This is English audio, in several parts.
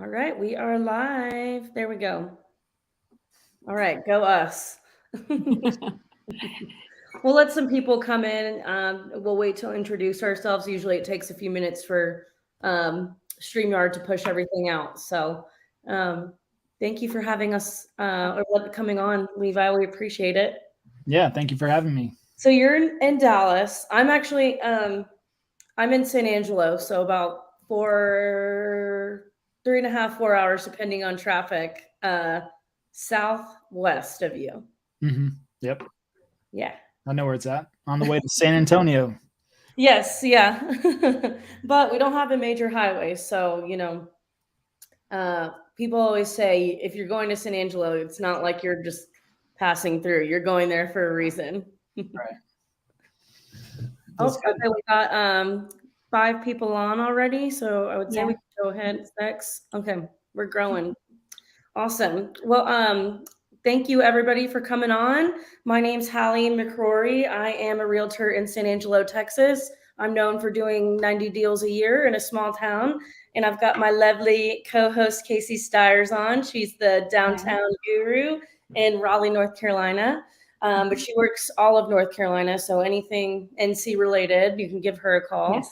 All right, we are live. There we go. All right, go us. We'll let some people come in. We'll wait till introduce ourselves. Usually it takes a few minutes for StreamYard to push everything out. So um, thank you for having us coming on, Levi. We appreciate it. Yeah, thank you for having me. So you're in Dallas. I'm actually I'm in San Angelo, so about 3.5, 4 hours, depending on traffic, southwest of you. Yep, Yeah. I know where it's at. On the way to San Antonio. Yes, yeah. But we don't have a major highway, so people always say if you're going to San Angelo, it's not like you're just passing through. You're going there for a reason. Right. Oh, That's good. okay, we got 5 people on already, so I would say Yeah. we can go ahead next. Okay, we're growing. Awesome. Well, thank you everybody for coming on. My name's Hallie McCrory. I am a realtor in San Angelo, Texas. I'm known for doing 90 deals a year in a small town. And I've got my lovely co-host Casey Stiers on. She's the downtown guru in Raleigh, North Carolina. But she works all of North Carolina. So anything NC related, you can give her a call. Yes.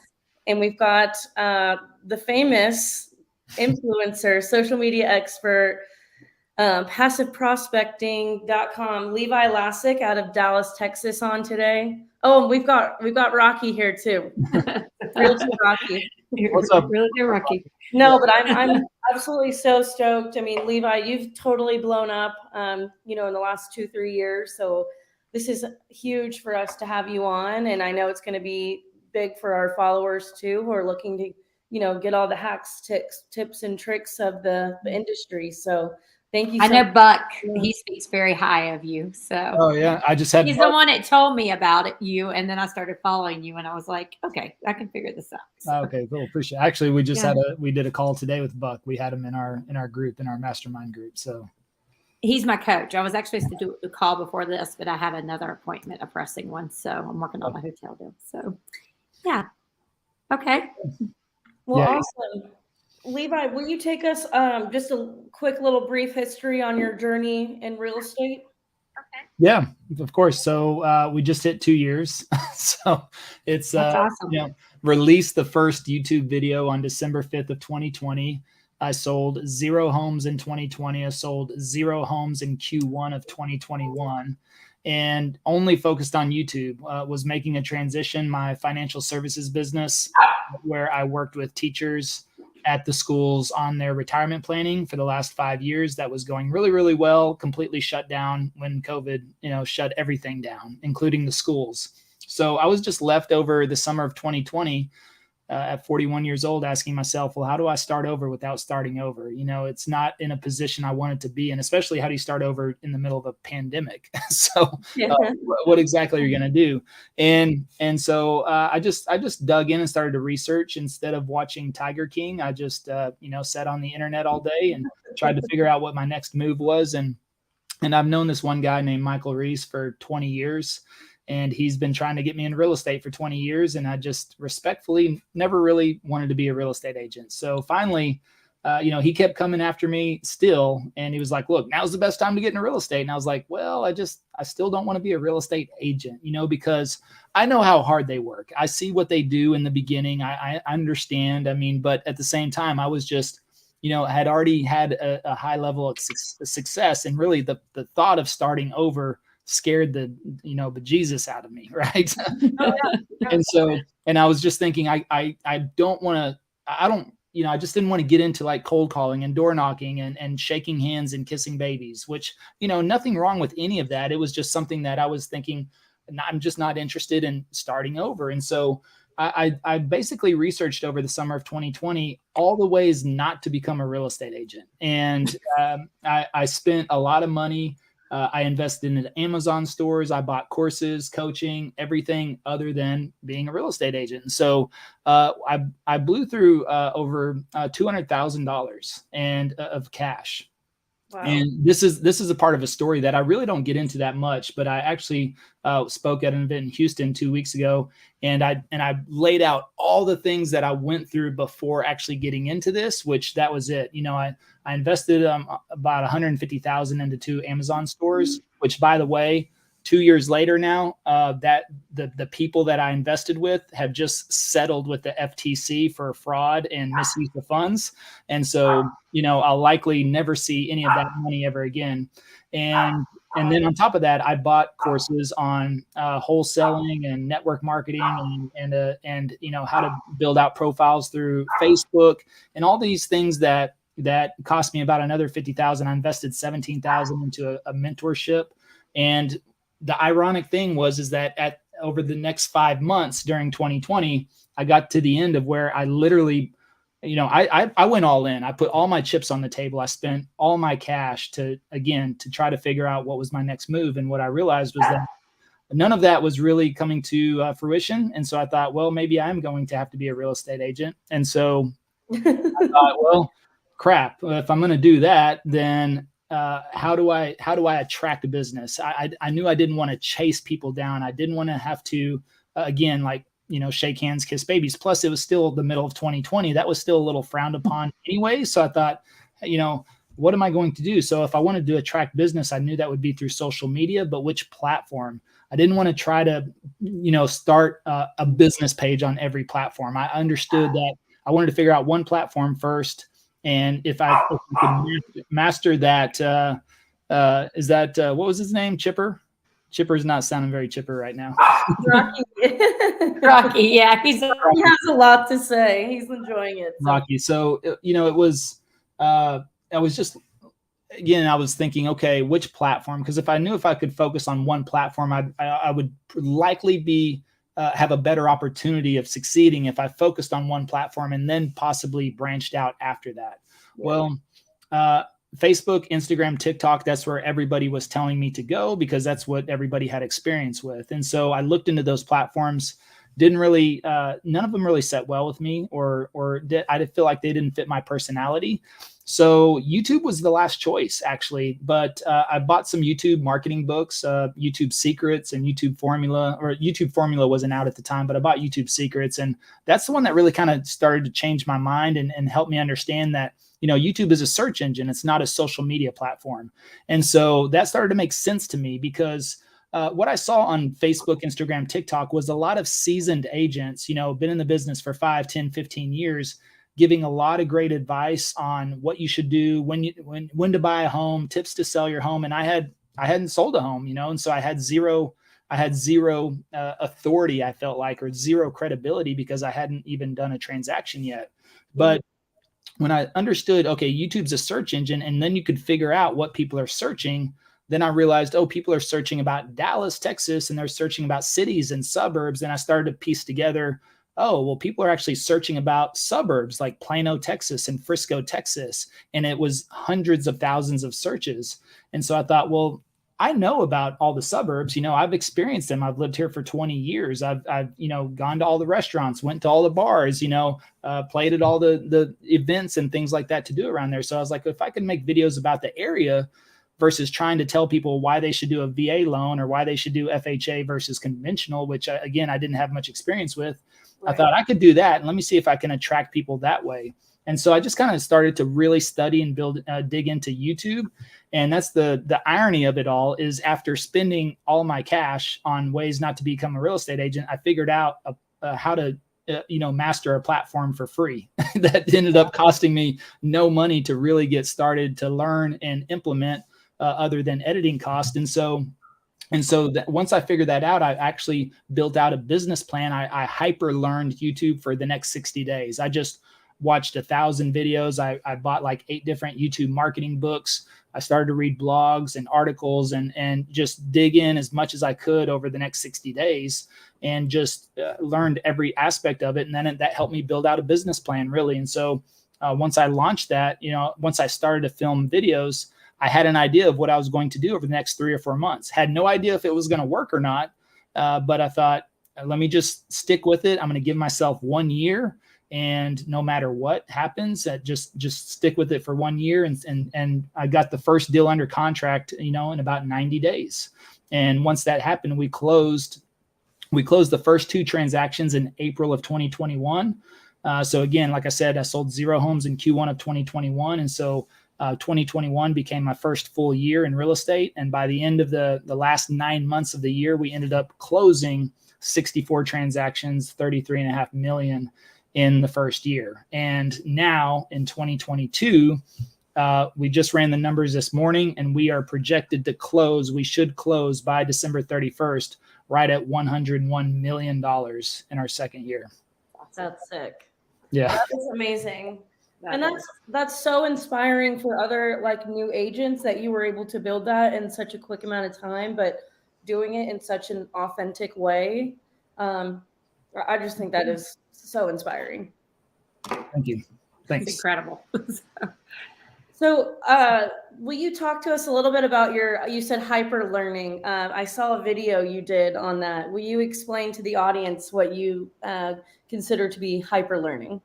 And we've got the famous influencer, social media expert, passiveprospecting.com, Levi Lascsak out of Dallas, Texas on today. Oh, and we've got Rocky here too. Realtor Rocky. What's up? Really good, Rocky. No, but I'm absolutely so stoked. I mean, Levi, you've totally blown up in the last 2-3 years. So this is huge for us to have you on. And I know it's going to be big for our followers too, who are looking to, get all the hacks, tips and tricks of the industry. So thank you I so know much. Buck, he speaks very high of you. So Oh yeah, I just had he's Buck. the one that told me about you, and then I started following you, and I was like, okay, I can figure this out. So, Okay, cool. Appreciate it. Actually, we just Yeah. we did a call today with Buck. We had him in our group, in our mastermind group. So he's my coach. I was actually supposed to do a call before this, but I had another appointment, a pressing one. So I'm working on my hotel deal. So yeah. Okay. Well, yeah, awesome. Levi, will you take us just a quick little brief history on your journey in real estate? yeah, of course. So we just hit 2 years. So it's That's awesome. released the first YouTube video on December 5th of 2020. I sold 0 homes in 2020. I sold 0 homes in Q1 of 2021, and only focused on YouTube. Was making a transition, my financial services business, where I worked with teachers at the schools on their retirement planning for the last 5 years. That was going really, really well, completely shut down when COVID, shut everything down, including the schools. So I was just left over the summer of 2020 at 41 years old, asking myself, well, how do I start over without starting over? It's not in a position I wanted to be in, especially how do you start over in the middle of a pandemic? So Yeah. what exactly are you going to do? And so I just dug in and started to research. Instead of watching Tiger King, I just sat on the internet all day and tried to figure out what my next move was. And I've known this one guy named Michael Reese for 20 years, and he's been trying to get me in real estate for 20 years. And I just respectfully never really wanted to be a real estate agent. So finally, he kept coming after me still. And he was like, look, now's the best time to get into real estate. And I was like, well, I still don't want to be a real estate agent, because I know how hard they work. I see what they do in the beginning. I understand. I mean, but at the same time, I was just, had already had a high level of success. And really the thought of starting over scared the bejesus out of me, right? And I was just thinking, I don't want to, I don't, I just didn't want to get into like cold calling and door knocking and shaking hands and kissing babies, which, nothing wrong with any of that. It was just something that I was thinking, I'm just not interested in starting over. And so I basically researched over the summer of 2020 all the ways not to become a real estate agent. And I spent a lot of money. I invested in Amazon stores. I bought courses, coaching, everything other than being a real estate agent. And so I blew through over $200,000 and of cash. Wow. And this is a part of a story that I really don't get into that much, but I actually spoke at an event in Houston 2 weeks ago, and I laid out all the things that I went through before actually getting into this, which that was it. I invested about 150,000 into 2 Amazon stores, which, by the way, 2 years later now, that the people that I invested with have just settled with the FTC for fraud and misuse of funds. And so, I'll likely never see any of that money ever again. And then on top of that, I bought courses on wholesaling and network marketing and how to build out profiles through Facebook and all these things that cost me about another 50,000. I invested 17,000 into a mentorship. And the ironic thing is that over the next 5 months during 2020, I got to the end of where I literally, I went all in. I put all my chips on the table. I spent all my cash to try to figure out what was my next move. And what I realized was that none of that was really coming to fruition. And so I thought, well, maybe I'm going to have to be a real estate agent. And so I thought, well, crap, if I'm going to do that, then how do I attract a business? I knew I didn't want to chase people down. I didn't want to have to, shake hands, kiss babies. Plus, it was still the middle of 2020. That was still a little frowned upon anyway. So I thought, what am I going to do? So if I wanted to attract business, I knew that would be through social media, but which platform? I didn't want to try to, start a business page on every platform. I understood that I wanted to figure out one platform first. And if I could master that, what was his name? Chipper? Chipper's not sounding very chipper right now. Rocky. Rocky, yeah. He has a lot to say. He's enjoying it. So. Rocky. So, it was, I was just, again, I was thinking, okay, which platform? Because if I could focus on one platform, I would likely have a better opportunity of succeeding if I focused on one platform and then possibly branched out after that. Yeah. Well, Facebook, Instagram, TikTok, that's where everybody was telling me to go because that's what everybody had experience with. And so I looked into those platforms, didn't really, none of them really set well with me or I feel like they didn't fit my personality. So YouTube was the last choice, actually, but I bought some YouTube marketing books, YouTube Secrets and YouTube Formula, or YouTube Formula wasn't out at the time, but I bought YouTube Secrets. And that's the one that really kind of started to change my mind and help me understand that, YouTube is a search engine. It's not a social media platform. And so that started to make sense to me because what I saw on Facebook, Instagram, TikTok was a lot of seasoned agents, been in the business for 5, 10, 15 years, giving a lot of great advice on what you should do, when to buy a home, tips to sell your home. And I hadn't sold a home, and so I had zero authority, I felt like, or zero credibility because I hadn't even done a transaction yet. But when I understood, okay, YouTube's a search engine, and then you could figure out what people are searching, then I realized, people are searching about Dallas, Texas, and they're searching about cities and suburbs. And I started to piece together, people are actually searching about suburbs like Plano, Texas and Frisco, Texas. And it was hundreds of thousands of searches. And so I thought, well, I know about all the suburbs. I've experienced them. I've lived here for 20 years. I've gone to all the restaurants, went to all the bars, played at all the events and things like that to do around there. So I was like, if I could make videos about the area versus trying to tell people why they should do a VA loan or why they should do FHA versus conventional, which again, I didn't have much experience with. Right. I thought I could do that. And let me see if I can attract people that way. And so I just kind of started to really study and dig into YouTube. And that's the irony of it all is after spending all my cash on ways not to become a real estate agent, I figured out how to, master a platform for free that ended up costing me no money to really get started to learn and implement other than editing cost. And so that once I figured that out, I actually built out a business plan. I hyper learned YouTube for the next 60 days. I just watched 1,000 videos. I bought like 8 different YouTube marketing books. I started to read blogs and articles and just dig in as much as I could over the next 60 days and just learned every aspect of it. And then that helped me build out a business plan, really. And so once I launched that, once I started to film videos, I had an idea of what I was going to do over the next 3 or 4 months. Had no idea if it was going to work or not, but I thought, let me just stick with it. I'm going to give myself 1 year. And no matter what happens, just stick with it for 1 year. And I got the first deal under contract, in about 90 days. And once that happened, we closed the first 2 transactions in April of 2021. So again, like I said, I sold 0 homes in Q1 of 2021. And so 2021 became my first full year in real estate. And by the end of the last 9 months of the year, we ended up closing 64 transactions, 33.5 million in the first year. And now in 2022, we just ran the numbers this morning, and we are projected to close. We should close by December 31st, right at $101 million in our second year. That's sick. Yeah. That is amazing. And that's so inspiring for other like new agents that you were able to build that in such a quick amount of time, but doing it in such an authentic way. I just think that is so inspiring. Thank you. Thanks. It's incredible. So, will you talk to us a little bit about you said hyper learning. I saw a video you did on that. Will you explain to the audience what you consider to be hyper learning?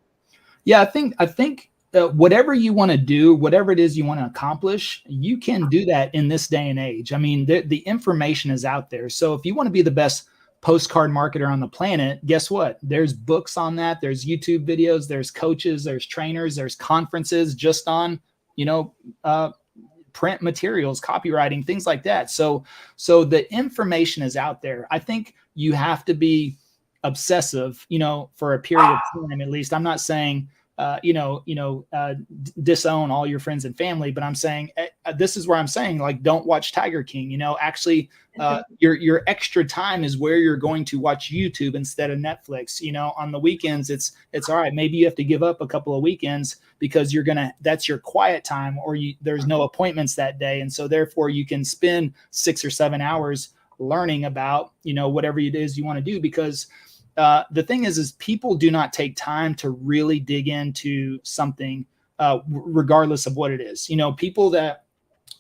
Yeah, I think whatever you want to do, whatever it is you want to accomplish, you can do that in this day and age. I mean, the information is out there. So if you want to be the best postcard marketer on the planet, guess what? There's books on that. There's YouTube videos. There's coaches. There's trainers. There's conferences just on, print materials, copywriting, things like that. So the information is out there. I think you have to be obsessive, for a period of time, at least. I'm not saying, disown all your friends and family, but I'm saying this is where I'm saying, like, don't watch Tiger King. Actually, your extra time is where you're going to watch YouTube instead of Netflix. On the weekends, it's all right. Maybe you have to give up a couple of weekends because that's your quiet time, or there's no appointments that day, and so therefore you can spend 6 or 7 hours learning about whatever it is you want to do. Because the thing is people do not take time to really dig into something, regardless of what it is. People that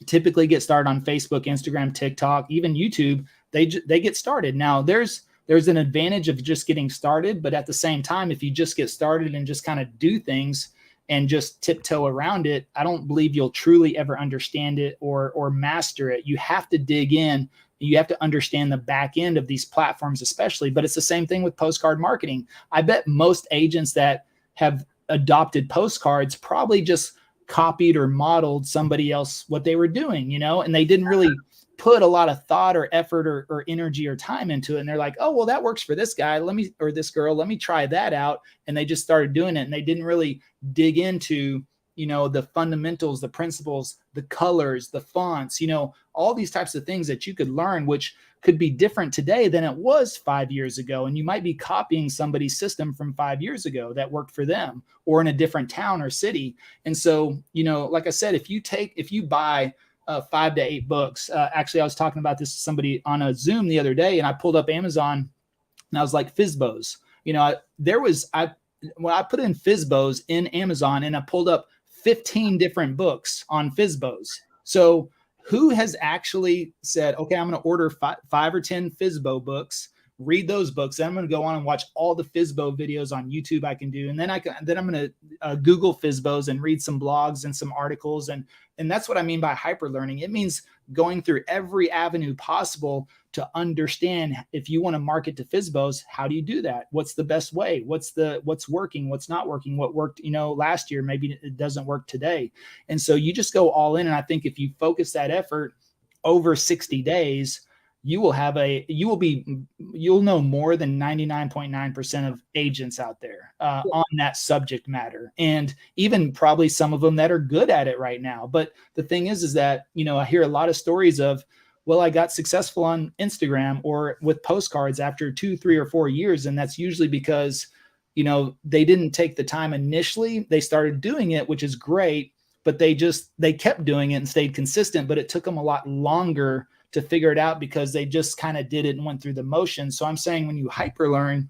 typically get started on Facebook, Instagram, TikTok, even YouTube, they get started. Now there's an advantage of just getting started, but at the same time, if you just get started and just kind of do things and just tiptoe around it, I don't believe you'll truly ever understand it or master it. You have to dig in. You have to understand the back end of these platforms, especially, but it's the same thing with postcard marketing. I bet most agents that have adopted postcards probably just copied or modeled somebody else what they were doing, and they didn't really put a lot of thought or effort or energy or time into it. And they're like, oh, well, that works for this guy. Or this girl, let me try that out. And they just started doing it. And they didn't really dig into, the fundamentals, the principles, the colors, the fonts, all these types of things that you could learn, which could be different today than it was 5 years ago. And you might be copying somebody's system from 5 years ago that worked for them, or in a different town or city. And so, like I said, if you buy 5 to 8 books, actually, I was talking about this to somebody on a Zoom the other day, and I pulled up Amazon and I was like, Fizbos, when I put in Fizbos in Amazon, and I pulled up 15 different books on Fizbos. So who has actually said, okay, I'm going to order 5 or 10 Fizbo books, read those books, then I'm going to go on and watch all the Fizbo videos on YouTube I can do, and then I'm going to Google Fizbos and read some blogs and some articles, and that's what I mean by hyper learning. It means going through every avenue possible to understand, if you want to market to Fizbos, how do you do that? What's the best way? What's working? What's not working? What worked, last year, maybe it doesn't work today. And so you just go all in. And I think if you focus that effort over 60 days, you'll know more than 99.9% of agents out there on that subject matter. And even probably some of them that are good at it right now. But the thing is that, I hear a lot of stories of, well, I got successful on Instagram or with postcards after 2, 3, or 4 years. And that's usually because, they didn't take the time initially. They started doing it, which is great, but they kept doing it and stayed consistent, but it took them a lot longer to figure it out because they just kind of did it and went through the motions. So I'm saying, when you hyper learn,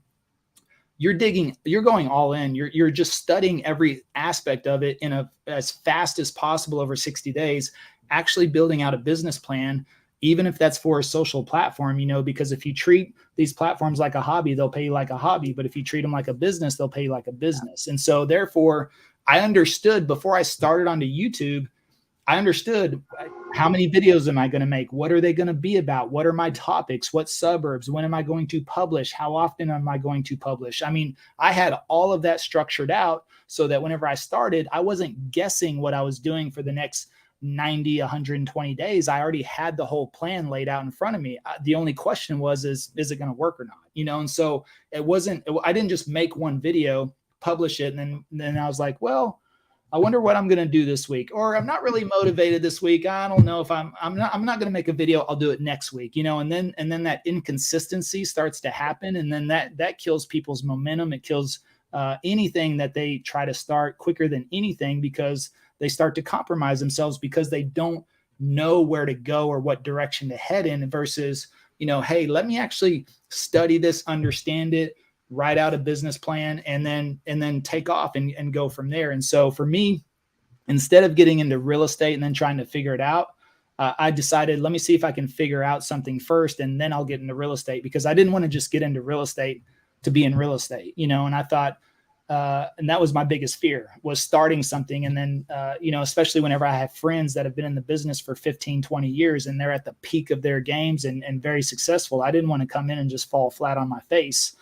you're going all in. You're just studying every aspect of it as fast as possible over 60 days, actually building out a business plan even if that's for a social platform, you know, because if you treat these platforms like a hobby, they'll pay you like a hobby. But if you treat them like a business, they'll pay you like a business. And so therefore, I understood before I started onto YouTube, I understood how many videos am I going to make? What are they going to be about? What are my topics? What suburbs? When am I going to publish? How often am I going to publish? I mean, I had all of that structured out so that whenever I started, I wasn't guessing what I was doing for the next 90, 120 days. I already had the whole plan laid out in front of me. The only question was, is it going to work or not? You know, and so I didn't just make one video, publish it, and then I was like, well, I wonder what I'm going to do this week, or I'm not really motivated this week. I don't know if I'm not going to make a video. I'll do it next week, you know, and then that inconsistency starts to happen. And then that kills people's momentum. It kills anything that they try to start quicker than anything, because they start to compromise themselves because they don't know where to go or what direction to head in, versus, you know, hey, let me actually study this, understand it, write out a business plan, and then take off and go from there. And so for me, instead of getting into real estate and then trying to figure it out, I decided, let me see if I can figure out something first, and then I'll get into real estate, because I didn't want to just get into real estate to be in real estate, you know. And I thought, and that was my biggest fear, was starting something. And then, you know, especially whenever I have friends that have been in the business for 15, 20 years and they're at the peak of their games and very successful, I didn't want to come in and just fall flat on my face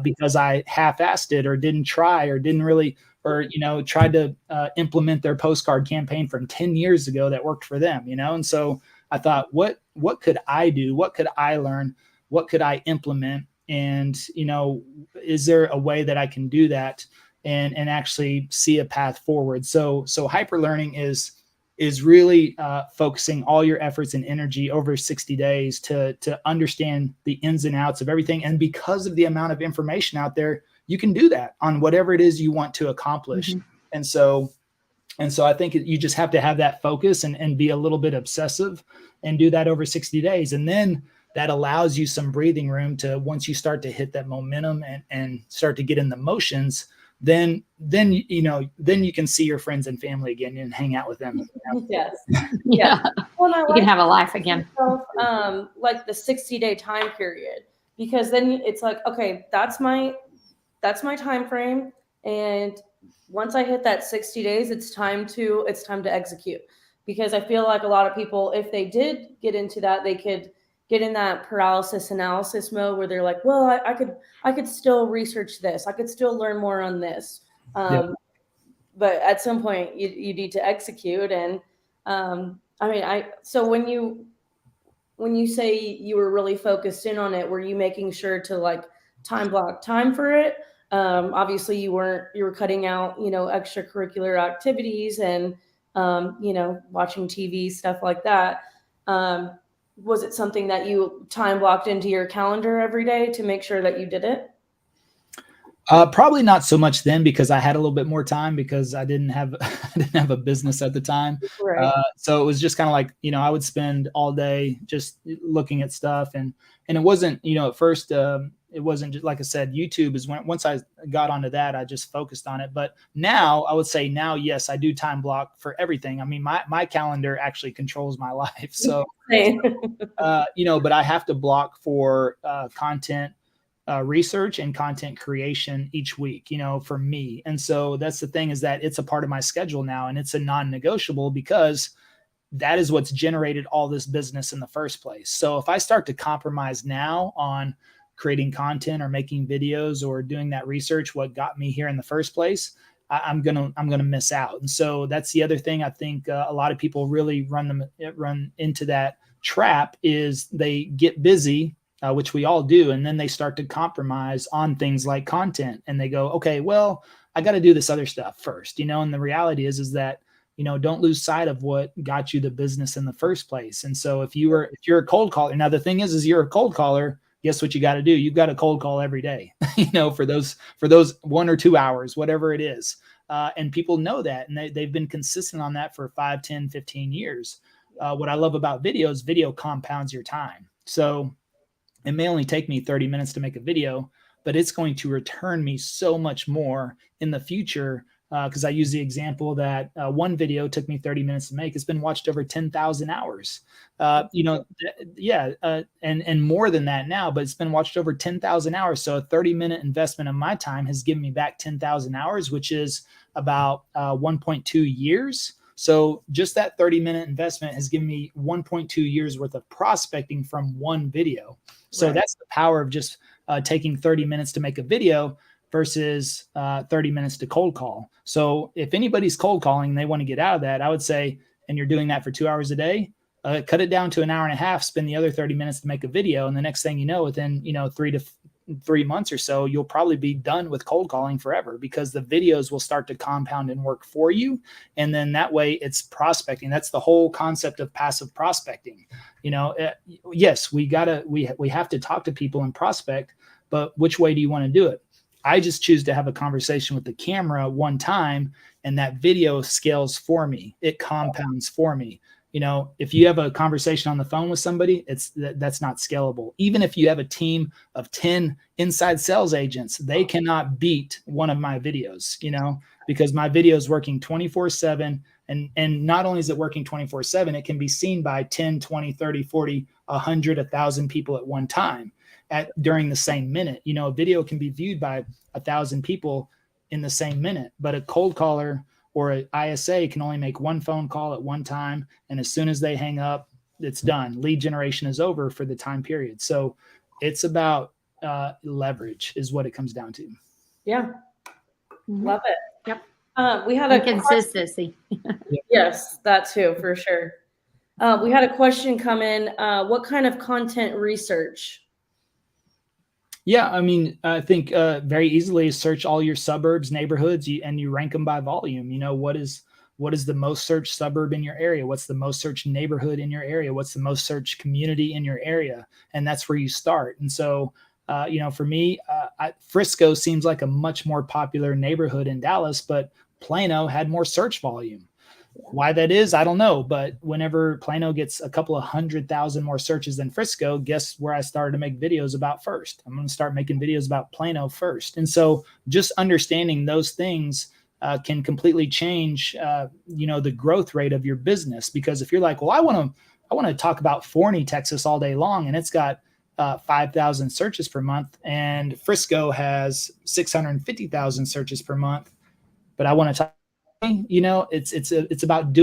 because I half-assed it, or didn't try, or didn't really, or, you know, tried to implement their postcard campaign from 10 years ago that worked for them, you know. And so I thought, what could I do? What could I learn? What could I implement? And, you know, is there a way that I can do that and actually see a path forward? So hyper learning is really focusing all your efforts and energy over 60 days to understand the ins and outs of everything. And because of the amount of information out there, you can do that on whatever it is you want to accomplish. Mm-hmm. And so I think you just have to have that focus and be a little bit obsessive and do that over 60 days. And then that allows you some breathing room to, once you start to hit that momentum and start to get in the motions, then you know, then you can see your friends and family again and hang out with them. Yes. Yeah. Well, you can have a life again. Like the 60-day time period, because then it's like, okay, that's my time frame, and once I hit that 60 days, it's time to execute. Because I feel like a lot of people, if they did get into that, they could get in that paralysis analysis mode where they're like, well, I could still research this. I could still learn more on this. But at some point you need to execute. And so when you say you were really focused in on it, were you making sure to like block time for it? Obviously you were cutting out, you know, extracurricular activities and, you know, watching TV, stuff like that. Was it something that you time blocked into your calendar every day to make sure that you did it? Probably not so much then, because I had a little bit more time, because I didn't have a business at the time. Right. So it was just kind of like, you know, I would spend all day just looking at stuff, and it wasn't, you know, at first it wasn't just, like I said, YouTube is once I got onto that, I just focused on it. But now I would say yes, I do time block for everything. I mean, my calendar actually controls my life. So, you know, but I have to block for content research and content creation each week, you know, for me. And so that's the thing, is that it's a part of my schedule now, and it's a non-negotiable, because that is what's generated all this business in the first place. So if I start to compromise now on creating content or making videos or doing that research, what got me here in the first place, I'm gonna miss out. And so that's the other thing. I think a lot of people really run into that trap, is they get busy, which we all do, and then they start to compromise on things like content, and they go, okay, well, I got to do this other stuff first, you know. And the reality is that, you know, don't lose sight of what got you the business in the first place. And so if you're a cold caller, now the thing is you're a cold caller, guess what you got to do? You've got to cold call every day, you know, for those 1 or 2 hours, whatever it is. And people know that, and they've been consistent on that for 5, 10, 15 years. What I love about video compounds your time. So it may only take me 30 minutes to make a video, but it's going to return me so much more in the future because I use the example that one video took me 30 minutes to make. It's been watched over 10,000 hours. And more than that now, but it's been watched over 10,000 hours. So a 30-minute investment of my time has given me back 10,000 hours, which is about 1.2 years. So just that 30-minute investment has given me 1.2 years worth of prospecting from one video. So Right. that's the power of just taking 30 minutes to make a video versus 30 minutes to cold call. So if anybody's cold calling and they want to get out of that, I would say, and you're doing that for 2 hours a day, cut it down to an hour and a half, spend the other 30 minutes to make a video. And the next thing you know, within, 3 months or so, you'll probably be done with cold calling forever, because the videos will start to compound and work for you. And then that way it's prospecting. That's the whole concept of passive prospecting. Yes, we have to talk to people and prospect, but which way do you want to do it? I just choose to have a conversation with the camera one time, and that video scales for me. It compounds for me. If you have a conversation on the phone with somebody, that's not scalable. Even if you have a team of 10 inside sales agents, they cannot beat one of my videos, because my video is working 24/7. And not only is it working 24/7, it can be seen by 10, 20, 30, 40, 100, 1,000 people at one time during the same minute. A video can be viewed by 1,000 people in the same minute, but a cold caller or an ISA can only make one phone call at one time. And as soon as they hang up, it's done. Lead generation is over for the time period. So it's about leverage is what it comes down to. Yeah. Mhm. Love it. Yep. We had And a consistency. Yes, that too, for sure. We had a question come in. What kind of content research? Yeah, I mean, I think very easily search all your suburbs, neighborhoods, and you rank them by volume. What is the most searched suburb in your area? What's the most searched neighborhood in your area? What's the most searched community in your area? And that's where you start. And so, for me, Frisco seems like a much more popular neighborhood in Dallas, but Plano had more search volume. Why that is, I don't know. But whenever Plano gets a couple of 100,000 more searches than Frisco, guess where I started to make videos about first? I'm going to start making videos about Plano first. And so just understanding those things can completely change, the growth rate of your business. Because if you're like, well, I want to talk about Forney, Texas all day long, and it's got 5,000 searches per month, and Frisco has 650,000 searches per month, but I want to talk. It's about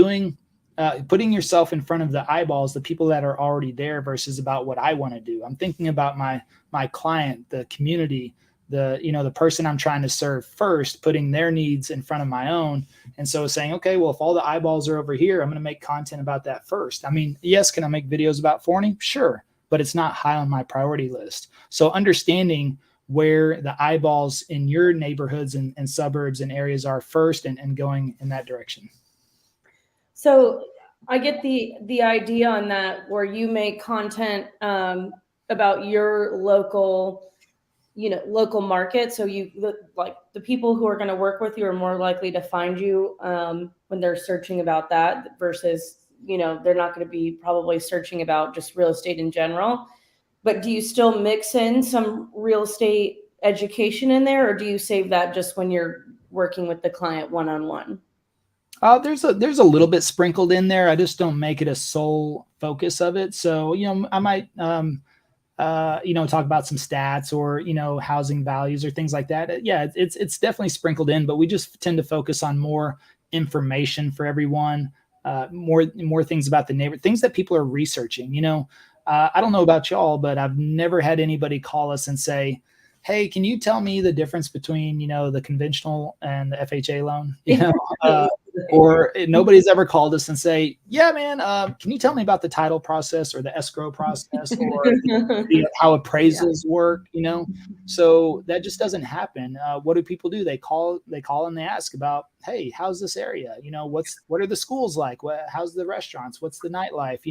putting yourself in front of the eyeballs, the people that are already there, versus about what I want to do. I'm thinking about my client, the community, the person I'm trying to serve first, putting their needs in front of my own. And so saying, okay, well, if all the eyeballs are over here, I'm going to make content about that first. I mean, yes, can I make videos about Forney? Sure, but it's not high on my priority list. So understanding where the eyeballs in your neighborhoods and suburbs and areas are first, and going in that direction. So I get the idea on that, where you make content about your local market. So like the people who are going to work with you are more likely to find you when they're searching about that, versus, they're not going to be probably searching about just real estate in general. But do you still mix in some real estate education in there, or do you save that just when you're working with the client one-on-one? There's a little bit sprinkled in there. I just don't make it a sole focus of it. So, I might, talk about some stats or, housing values or things like that. Yeah, it's definitely sprinkled in, but we just tend to focus on more information for everyone, more things about the neighbor, things that people are researching. I don't know about y'all, but I've never had anybody call us and say, hey, can you tell me the difference between, the conventional and the FHA loan? Or nobody's ever called us and say, yeah, man, can you tell me about the title process or the escrow process, or how appraisals work, So that just doesn't happen. What do people do? They call and they ask about, hey, how's this area? What are the schools like? How's the restaurants? What's the nightlife?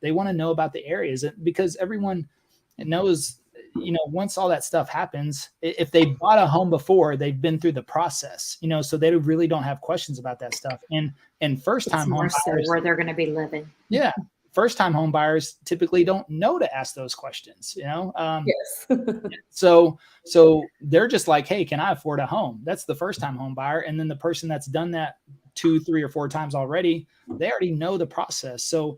They want to know about the areas, because everyone knows, once all that stuff happens, if they bought a home before, they've been through the process, so they really don't have questions about that stuff. And first time home buyers, where they're going to be living. yeah. first-time home buyers typically don't know to ask those questions, you know? Yes. So they're just like, hey, can I afford a home? That's the first-time home buyer. And then the person that's done that 2, 3, or 4 times already, they already know the process. So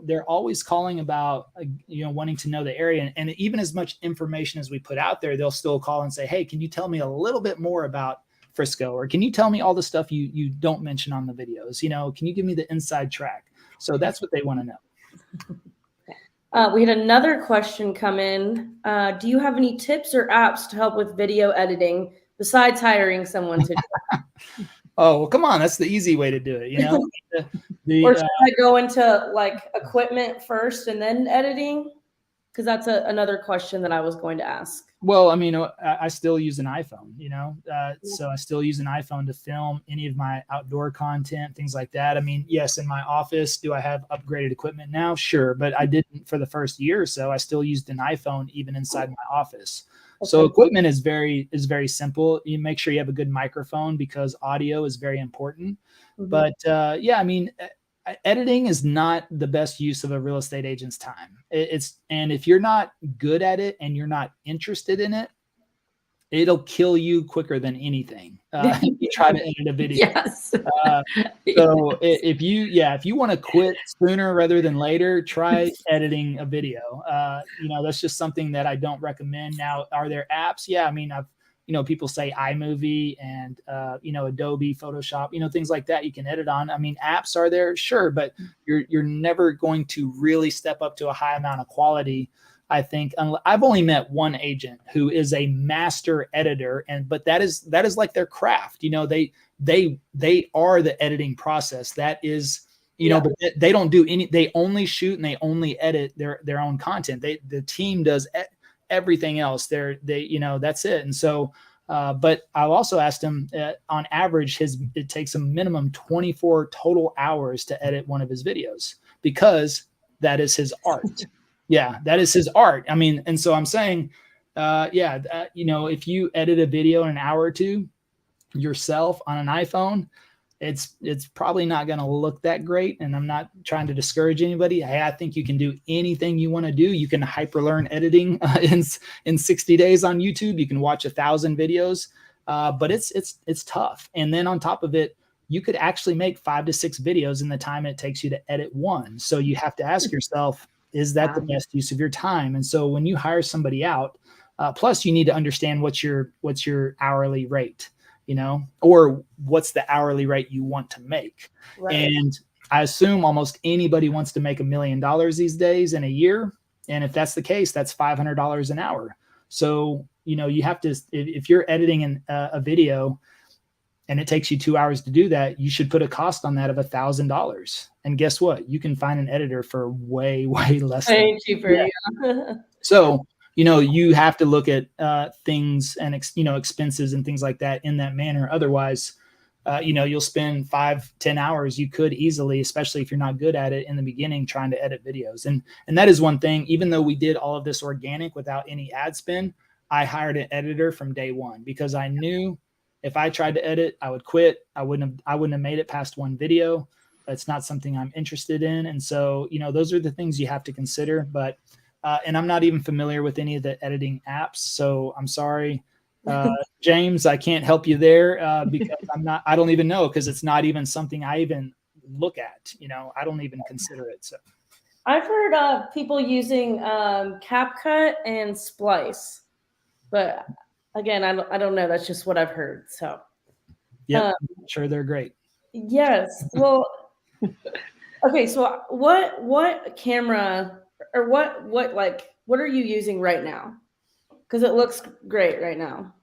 they're always calling about, wanting to know the area. And even as much information as we put out there, they'll still call and say, hey, can you tell me a little bit more about Frisco? Or can you tell me all the stuff you don't mention on the videos? Can you give me the inside track? So that's what they want to know. We had another question come in. Do you have any tips or apps to help with video editing besides hiring someone to do it? Oh, well, come on. That's the easy way to do it. Or should I go into like equipment first and then editing? Because that's another question that I was going to ask. Well, I mean, I still use an iPhone, so I still use an iPhone to film any of my outdoor content, things like that. I mean, yes, in my office, do I have upgraded equipment now? Sure. But I didn't for the first year or so. I still used an iPhone even inside my office. Okay. So equipment is very simple. You make sure you have a good microphone because audio is very important. Mm-hmm. But I mean, editing is not the best use of a real estate agent's time. And if you're not good at it and you're not interested in it, it'll kill you quicker than anything. If you try to edit a video. Yes. So if you want to quit sooner rather than later, try editing a video. That's just something that I don't recommend. Now, are there apps? Yeah. I mean, people say iMovie and, Adobe, Photoshop, things like that you can edit on. I mean, apps are there, sure, but you're never going to really step up to a high amount of quality, I think. I've only met one agent who is a master editor, but that is like their craft. They are the editing process. That is, but they don't do they only shoot and they only edit their own content. The team does everything else. That's it. And so, but I've also asked him, on average, it takes a minimum 24 total hours to edit one of his videos because that is his art. Yeah, that is his art. I mean, and so I'm saying, if you edit a video in an hour or two yourself on an iPhone, it's probably not going to look that great. And I'm not trying to discourage anybody. I think you can do anything you want to do. You can hyperlearn editing in 60 days on YouTube. You can watch 1,000 videos, but it's tough. And then on top of it, you could actually make 5 to 6 videos in the time it takes you to edit one. So you have to ask yourself, is that the best use of your time? And so when you hire somebody out, plus you need to understand what's your hourly rate, or what's the hourly rate you want to make. Right. And I assume almost anybody wants to make $1 million these days in a year. And if that's the case, that's $500 an hour. So, you have to, if you're editing a video and it takes you 2 hours to do that, you should put a cost on that of $1,000. And guess what? You can find an editor for way, way less. Way cheaper. Yeah. So, you have to look at things and, expenses and things like that in that manner. Otherwise, you'll spend 5-10 hours. You could easily, especially if you're not good at it in the beginning, trying to edit videos. And that is one thing, even though we did all of this organic without any ad spend, I hired an editor from day one because I knew if I tried to edit, I would quit. I wouldn't have made it past one video. It's not something I'm interested in. And so, those are the things you have to consider. But and I'm not even familiar with any of the editing apps. So I'm sorry, James, I can't help you there because I don't even know, because it's not even something I even look at. I don't even consider it. So I've heard people using CapCut and Splice, but again, I don't know. That's just what I've heard. So yeah, I'm sure they're great. Yes. Well, okay. So what camera or what are you using right now? Because it looks great right now.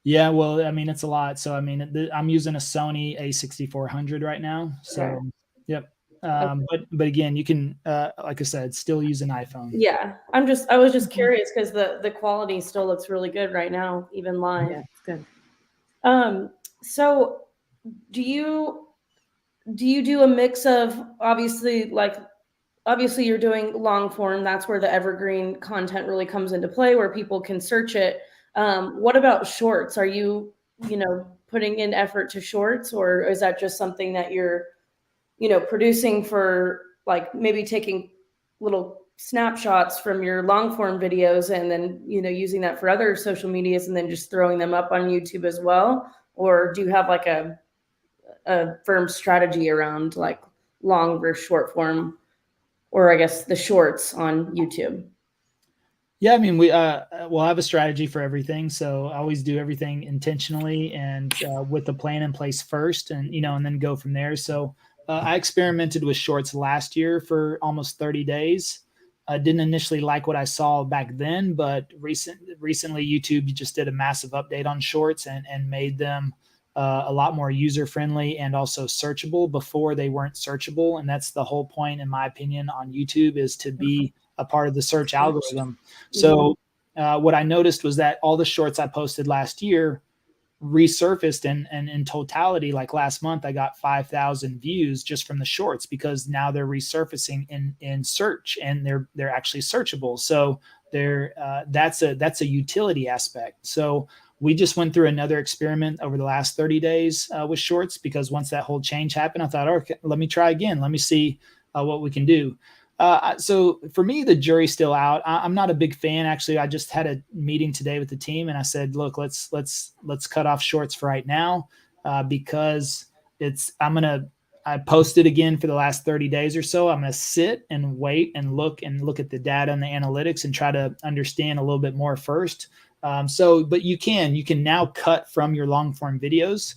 Yeah, well, I mean, it's a lot. So, I mean, I'm using a Sony A6400 right now. So, okay. Yep. Okay. But again, you can, like I said, still use an iPhone. Yeah, I was just curious because the quality still looks really good right now, even live. Yeah, it's good. So do you do a mix of obviously you're doing long form, that's where the evergreen content really comes into play, where people can search it. What about shorts? Are you putting in effort to shorts, or is that just something that you're producing for like maybe taking little snapshots from your long form videos and then, using that for other social medias and then just throwing them up on YouTube as well? Or do you have like a firm strategy around like long versus short form, or I guess the shorts on YouTube? Yeah, I mean, we'll have a strategy for everything. So I always do everything intentionally and with the plan in place first, and and then go from there. So I experimented with shorts last year for almost 30 days. I didn't initially like what I saw back then, but recently YouTube just did a massive update on shorts and made them a lot more user friendly and also searchable. Before they weren't searchable, and that's the whole point, in my opinion, on YouTube, is to be a part of the search algorithm. So what I noticed was that all the shorts I posted last year resurfaced, and in totality, like last month, I got 5,000 views just from the shorts, because now they're resurfacing in search, and they're actually searchable. So that's a utility aspect. So we just went through another experiment over the last 30 days with shorts, because once that whole change happened, I thought, okay, let me try again. Let me see what we can do. So for me, the jury's still out. I'm not a big fan. Actually, I just had a meeting today with the team, and I said, look, let's cut off shorts for right now, because I posted again for the last 30 days or so. I'm going to sit and wait and look at the data and the analytics and try to understand a little bit more first. But you can now cut from your long form videos,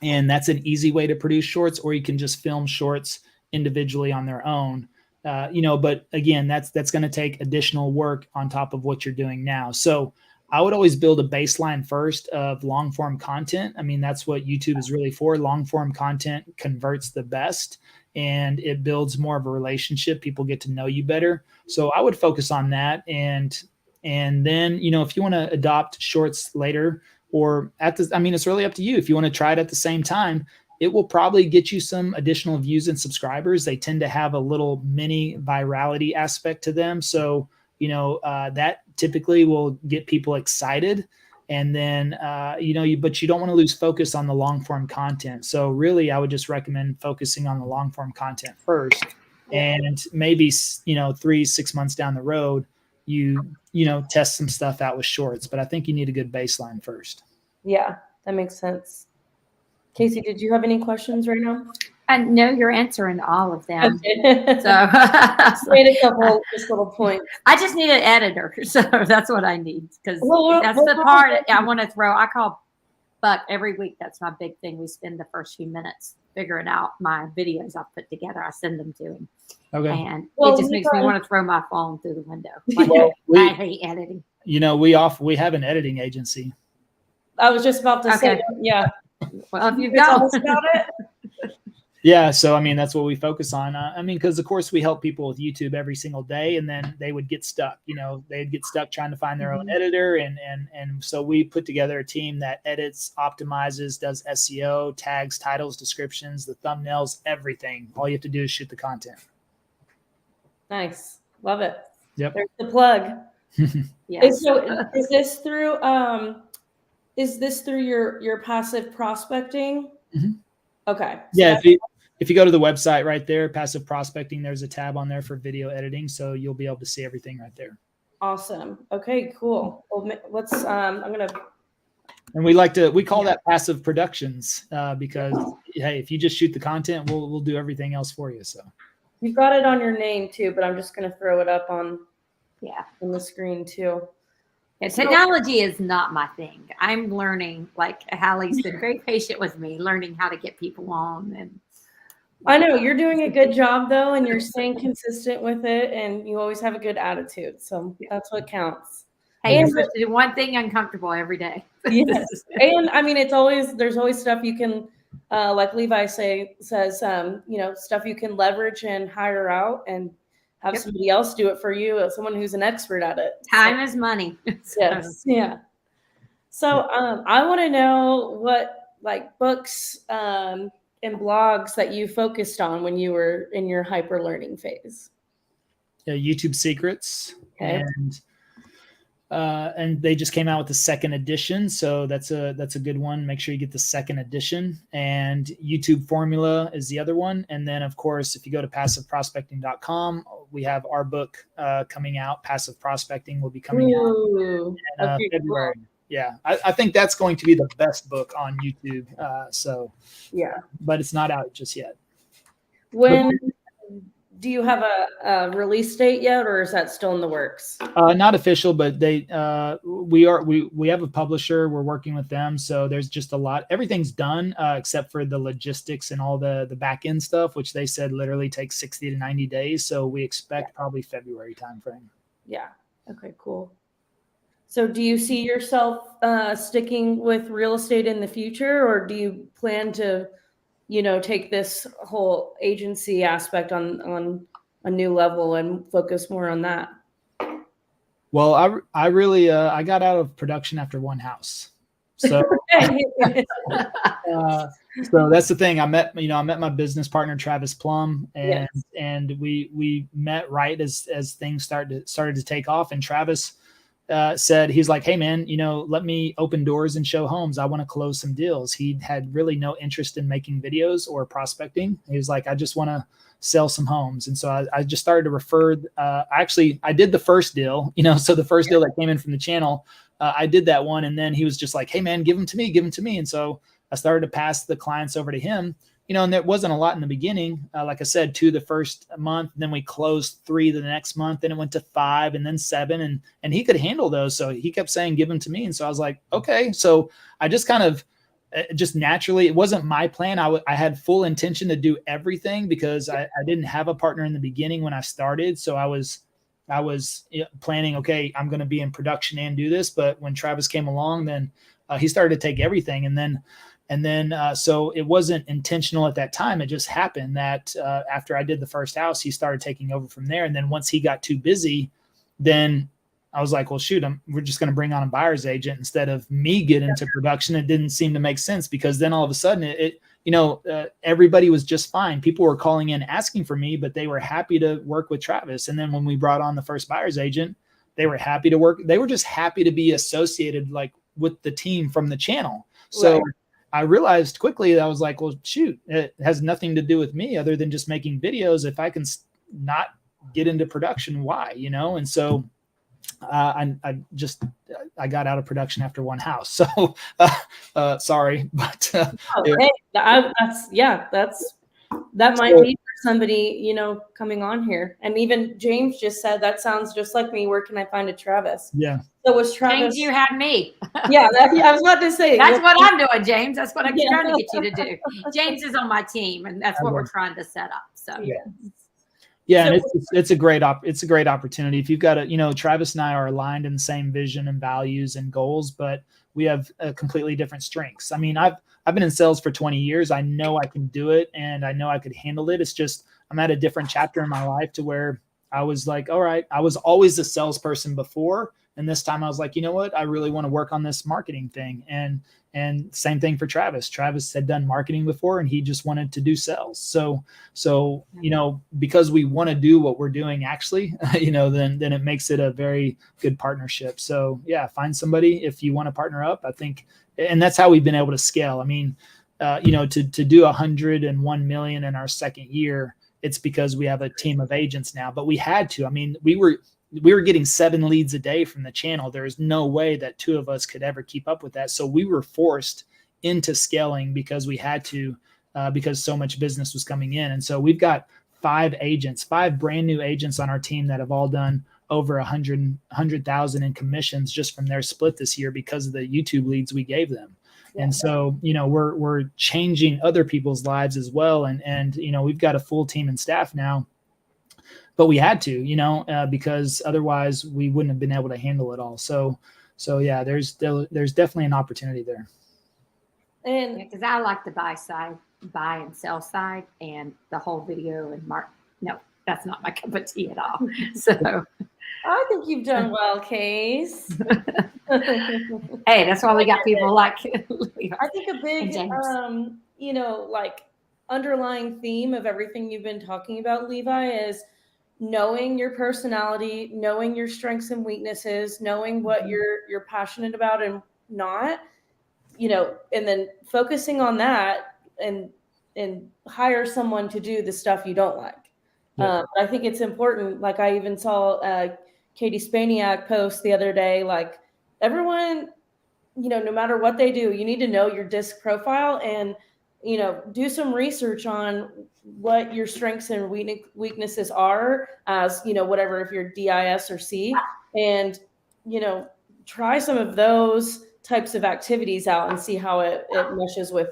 and that's an easy way to produce shorts, or you can just film shorts individually on their own. But again, that's going to take additional work on top of what you're doing now. So I would always build a baseline first of long form content. I mean, that's what YouTube is really for. Long form content converts the best, and it builds more of a relationship. People get to know you better. So I would focus on that. And then, if you want to adopt shorts later, or it's really up to you. If you want to try it at the same time, it will probably get you some additional views and subscribers. They tend to have a little mini virality aspect to them. So, that typically will get people excited. And then, but you don't want to lose focus on the long form content. So really, I would just recommend focusing on the long form content first. And maybe, 3-6 months down the road, you test some stuff out with shorts. But I think you need a good baseline first. Yeah, that makes sense. Casey, did you have any questions right now? No, you're answering all of them. Okay. So made a couple just little points. I just need an editor, so that's what I need, because that's the part I want to throw. I call Buck every week. That's my big thing. We spend the first few minutes figuring out my videos I've put together. I send them to him, and it just makes me want to throw my phone through the window. I hate editing. We have an editing agency. I was just about to say, yeah. Well, if you go about it. Yeah, so that's what we focus on. Because of course we help people with YouTube every single day, and then they would get stuck. They'd get stuck trying to find their own editor, and so we put together a team that edits, optimizes, does SEO, tags, titles, descriptions, the thumbnails, everything. All you have to do is shoot the content. Nice, love it. Yep. There's the plug. Yes. So is this through your passive prospecting? Mm-hmm. Okay. Yeah. If you go to the website right there, passive prospecting, there's a tab on there for video editing. So you'll be able to see everything right there. Awesome. Okay, cool. Well, let's, and we call that passive productions, because hey, if you just shoot the content, we'll do everything else for you. So you've got it on your name too, but I'm just going to throw it up on the screen too. Yeah, technology is not my thing. I'm learning, like Hallie's been very patient with me, learning how to get people on. And I know you're doing a good job though, and you're staying consistent with it, and you always have a good attitude. So that's what counts. Hey, you're supposed to do one thing uncomfortable every day. Yes. And there's always stuff you can, like Levi says, stuff you can leverage and hire out and have somebody else do it for you, someone who's an expert at it. Time is money. Yes. Yeah. So I want to know what books and blogs that you focused on when you were in your hyper learning phase. Yeah, YouTube Secrets. Okay. And and they just came out with the second edition. So that's a good one. Make sure you get the second edition. And YouTube Formula is the other one. And then, of course, if you go to passiveprospecting.com, we have our book coming out. Passive Prospecting will be coming out in February. Cool. Yeah, I think that's going to be the best book on YouTube. But it's not out just yet. Do you have a release date yet, or is that still in the works? Not official, but we have a publisher. We're working with them, so there's just a lot. Everything's done except for the logistics and all the back end stuff, which they said literally takes 60 to 90 days. So we expect probably February timeframe. Yeah. Okay. Cool. So do you see yourself sticking with real estate in the future, or do you plan to, take this whole agency aspect on a new level and focus more on that? Well, I really I got out of production after one house. So so that's the thing. I met my business partner Travis Plumb, and we met right as things started to take off. And Travis said, he's like, hey man, let me open doors and show homes. I want to close some deals. He had really no interest in making videos or prospecting. He was like, I just want to sell some homes. And so I just started to refer. I did the first deal, so the first deal that came in from the channel, I did that one. And then he was just like, hey man, give them to me. And so I started to pass the clients over to him. And there wasn't a lot in the beginning. Like I said, 2 the first month, then we closed 3 the next month, then it went to 5 and then 7, and he could handle those. So he kept saying, give them to me. And so I was like, okay. So I just kind of just naturally, it wasn't my plan. I had full intention to do everything because I didn't have a partner in the beginning when I started. So I was planning, okay, I'm going to be in production and do this. But when Travis came along, then he started to take everything. And then so it wasn't intentional at that time. It just happened that after I did the first house, he started taking over from there. And then once he got too busy, then I was like, well, shoot, we're just going to bring on a buyer's agent instead of me get into production. It didn't seem to make sense because then all of a sudden everybody was just fine. People were calling in asking for me, but they were happy to work with Travis. And then when we brought on the first buyer's agent, they were happy to work. They were just happy to be associated with the team from the channel. So right. I realized quickly that I was like, well, shoot, it has nothing to do with me other than just making videos. If I can not get into production, why, And so I got out of production after one house. So sorry, but that might be for somebody, coming on here. And even James just said, that sounds just like me. Where can I find a Travis? Yeah. So was Travis. James, you had me. Yeah, I was about to say. That's what I'm doing, James. That's what I'm trying to get you to do. James is on my team, and that's what we're trying to set up. So yeah, and it's a great opportunity. If you've got Travis and I are aligned in the same vision and values and goals, but we have completely different strengths. I mean, I've been in sales for 20 years. I know I can do it, and I know I could handle it. It's just I'm at a different chapter in my life to where I was like, all right, I was always a salesperson before. And this time I was like, you know what? I really want to work on this marketing thing. And same thing for Travis. Travis had done marketing before and he just wanted to do sales. So, because we want to do what we're doing actually, then it makes it a very good partnership. So yeah, find somebody if you want to partner up, I think. And that's how we've been able to scale. I mean, to do 101 million in our second year, it's because we have a team of agents now, but we had to. I mean, we were getting 7 leads a day from the channel. There is no way that 2 of us could ever keep up with that. So we were forced into scaling because we had to, because so much business was coming in. And so we've got 5 brand new agents on our team that have all done over 100,000 in commissions just from their split this year because of the YouTube leads we gave them. Yeah. And so, we're changing other people's lives as well. And we've got a full team and staff now. But we had to, because otherwise we wouldn't have been able to handle it all. So yeah, there's definitely an opportunity there. And because I like the buy and sell side, and the whole video and no, that's not my cup of tea at all. So I think you've done well, Case. Hey, that's why we got people like Levi. I think a big, underlying theme of everything you've been talking about, Levi, is knowing your personality, knowing your strengths and weaknesses, knowing what you're passionate about and not, and then focusing on that and hire someone to do the stuff you don't like. Yeah. I think it's important. Like I even saw Katie Spaniak post the other day, like everyone, no matter what they do, you need to know your disc profile and, do some research on what your strengths and weaknesses are as, whatever, if you're DIS or C, and, try some of those types of activities out and see how it meshes with,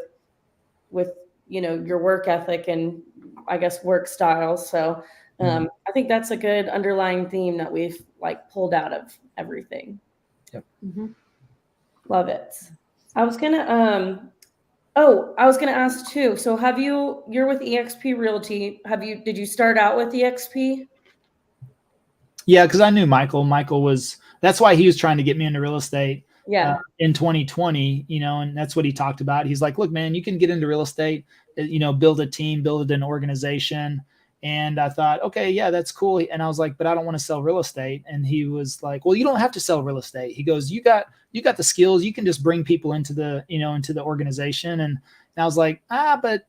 your work ethic and I guess work style. So I think that's a good underlying theme that we've like pulled out of everything. Yep. Mm-hmm. Love it. I was gonna ask too. So you're with eXp Realty. Did you start out with eXp? Yeah, because I knew Michael. That's why he was trying to get me into real estate. Yeah. In 2020, and that's what he talked about. He's like, look, man, you can get into real estate, build a team, build an organization. And I thought, okay, yeah, that's cool. And I was like, but I don't want to sell real estate. And he was like, well, you don't have to sell real estate. He goes, you got the skills. You can just bring people into the organization. And I was like, but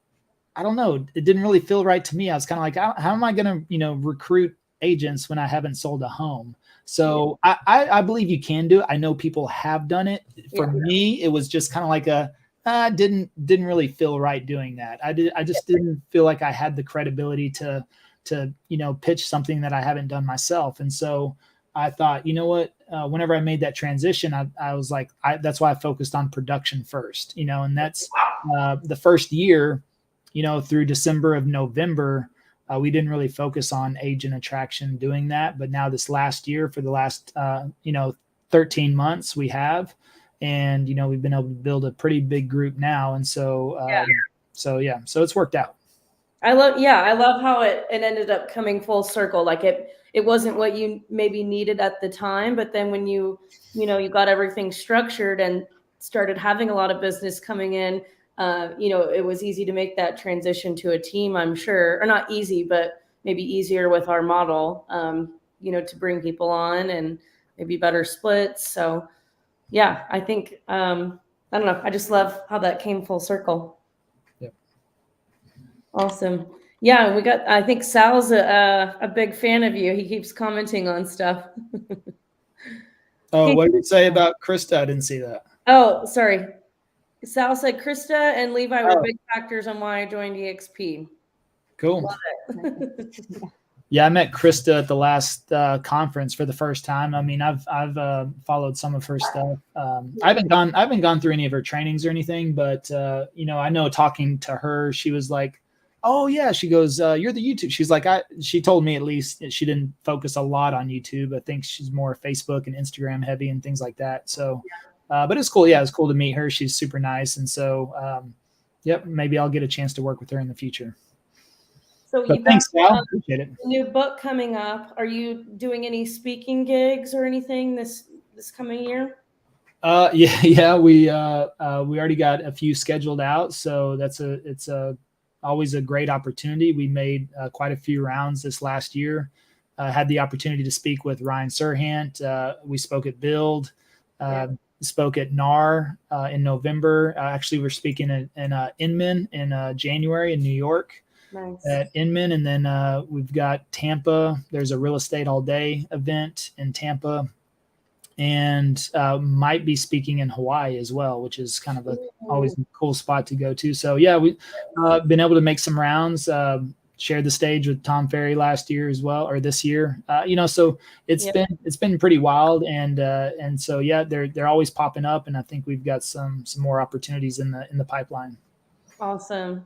I don't know. It didn't really feel right to me. I was kind of like, how am I going to, recruit agents when I haven't sold a home? So yeah. I believe you can do it. I know people have done it. For me, it was just kind of like didn't really feel right doing that. I just didn't feel like I had the credibility to pitch something that I haven't done myself. And so I thought, you know what, whenever I made that transition, I was like, that's why I focused on production first, and that's the first year, through December of November, we didn't really focus on agent attraction doing that. But now this last year, for the last, 13 months we have, and, we've been able to build a pretty big group now. And so, so it's worked out. I love how it ended up coming full circle. Like it wasn't what you maybe needed at the time, but then when you got everything structured and started having a lot of business coming in, it was easy to make that transition to a team, I'm sure, or not easy, but maybe easier with our model, to bring people on and maybe better splits. So yeah, I think, I don't know. I just love how that came full circle. Yep. Awesome. Yeah. I think Sal's a big fan of you. He keeps commenting on stuff. Oh, what did you say about Krista? I didn't see that. Oh, sorry. Sal said Krista and Levi were big factors on why I joined eXp. Cool. Love it. Yeah, I met Krista at the last conference for the first time. I mean, I've followed some of her stuff. I haven't gone through any of her trainings or anything, but I know talking to her, she was like, "Oh yeah," she goes, "You're the YouTube." She's like, she told me at least she didn't focus a lot on YouTube. I think she's more Facebook and Instagram heavy and things like that. So. But it's cool. Yeah, it's cool to meet her. She's super nice. And so, maybe I'll get a chance to work with her in the future. So thanks, Sal. Appreciate it. New book coming up. Are you doing any speaking gigs or anything this coming year? Yeah. We already got a few scheduled out. So it's always a great opportunity. We made quite a few rounds this last year. Had the opportunity to speak with Ryan Serhant. We spoke at Build. Spoke at NAR in November. Actually, we're speaking in Inman in January in New York. Nice. At Inman. And then we've got Tampa. There's a real estate all day event in Tampa, and might be speaking in Hawaii as well, which is kind of always a cool spot to go to. So yeah, we've been able to make some rounds. Shared the stage with Tom Ferry last year as well, or this year. So it's been pretty wild, and so yeah, they're always popping up, and I think we've got some more opportunities in the pipeline. Awesome.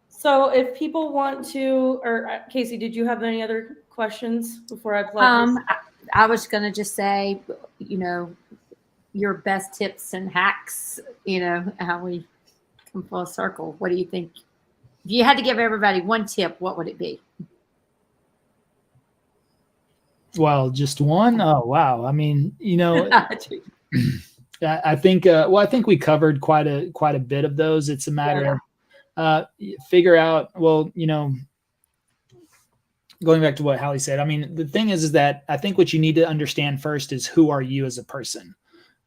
So if people want to, or Casey, did you have any other questions before I plug? I was going to just say, your best tips and hacks. How we come full circle. What do you think? If you had to give everybody one tip, what would it be? Well, just one? Oh, wow. I mean, I think we covered quite a bit of those. It's a matter of figure out, going back to what Hallie said, I mean, the thing is that I think what you need to understand first is, who are you as a person?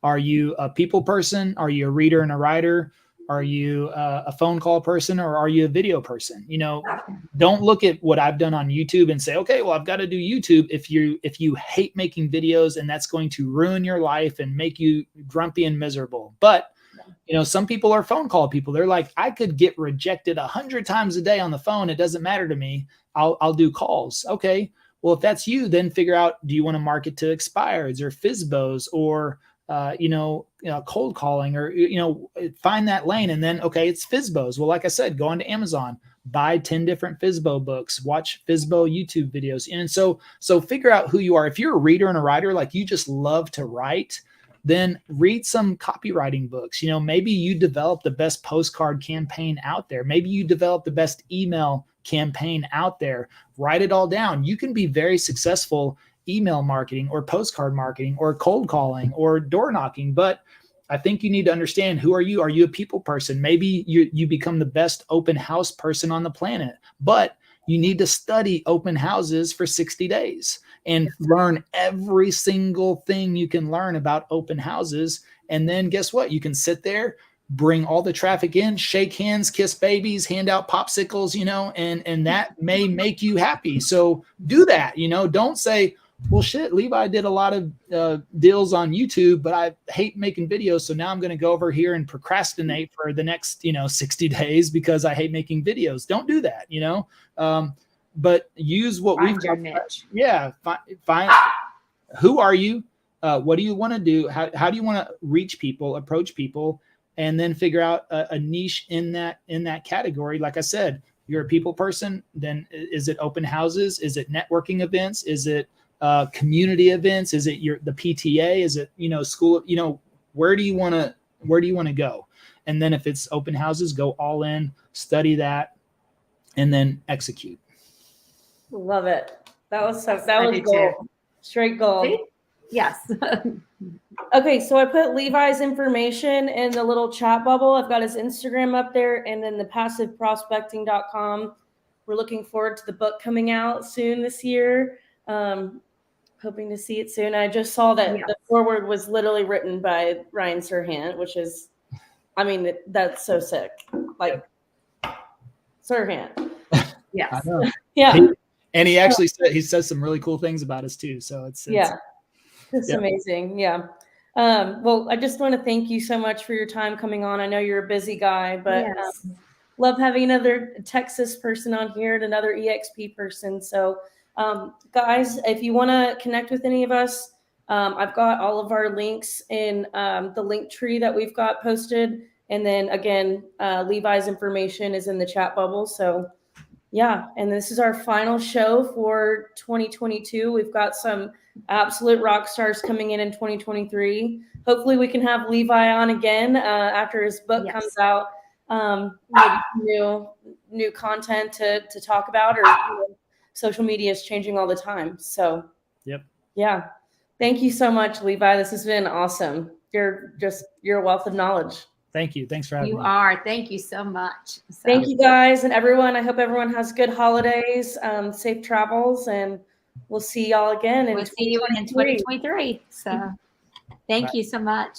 Are you a people person? Are you a reader and a writer? Are you a phone call person, or are you a video person? You know, don't look at what I've done on YouTube and say, okay, well, I've got to do YouTube. If you hate making videos, and that's going to ruin your life and make you grumpy and miserable. But you know, some people are phone call people. They're like, I could get rejected 100 times a day on the phone. It doesn't matter to me. I'll do calls. Okay. Well, if that's you, then figure out, do you want to market to expireds or FSBOs, or cold calling, or, find that lane. And then, okay, it's FSBOs. Well, like I said, go onto Amazon, buy 10 different FSBO books, watch FSBO YouTube videos. And so figure out who you are. If you're a reader and a writer, like you just love to write, then read some copywriting books. You know, maybe you develop the best postcard campaign out there. Maybe you develop the best email campaign out there. Write it all down. You can be very successful email marketing, or postcard marketing, or cold calling, or door knocking. But I think you need to understand, who are you? Are you a people person? Maybe you become the best open house person on the planet, but you need to study open houses for 60 days and learn every single thing you can learn about open houses. And then guess what? You can sit there, bring all the traffic in, shake hands, kiss babies, hand out popsicles, and that may make you happy. So do that. Don't say, well, shit, Levi did a lot of deals on YouTube, but I hate making videos. So now I'm going to go over here and procrastinate for the next, 60 days because I hate making videos. Don't do that, but use what we've got. Yeah. Find who are you? What do you want to do? How do you want to reach people, approach people, and then figure out a niche in that category? Like I said, you're a people person. Then is it open houses? Is it networking events? Is it community events? Is it the PTA? Is it, school? Where do you want to go? And then if it's open houses, go all in, study that, and then execute. Love it. That was gold. Straight gold. See? Yes. Okay, so I put Levi's information in the little chat bubble. I've got his Instagram up there, and then the passiveprospecting.com. We're looking forward to the book coming out soon this year. Hoping to see it soon. I just saw that the foreword was literally written by Ryan Serhant, which is, that's so sick. Like, Serhant. Yes. I know. Yeah. And he actually says some really cool things about us too. So it's amazing. Yeah. Well, I just want to thank you so much for your time coming on. I know you're a busy guy, but love having another Texas person on here and another EXP person. So, guys, if you want to connect with any of us, I've got all of our links in the link tree that we've got posted. And then again, Levi's information is in the chat bubble. So yeah, and this is our final show for 2022. We've got some absolute rock stars coming in 2023. Hopefully we can have Levi on again after his book comes out. New content to talk about, or social media is changing all the time. So yeah. Thank you so much, Levi. This has been awesome. You're a wealth of knowledge. Thank you. Thanks for having me. You are. Thank you so much. Thank you guys and everyone. I hope everyone has good holidays, safe travels, and we'll see y'all again. We'll see you in 2023. So thank you so much.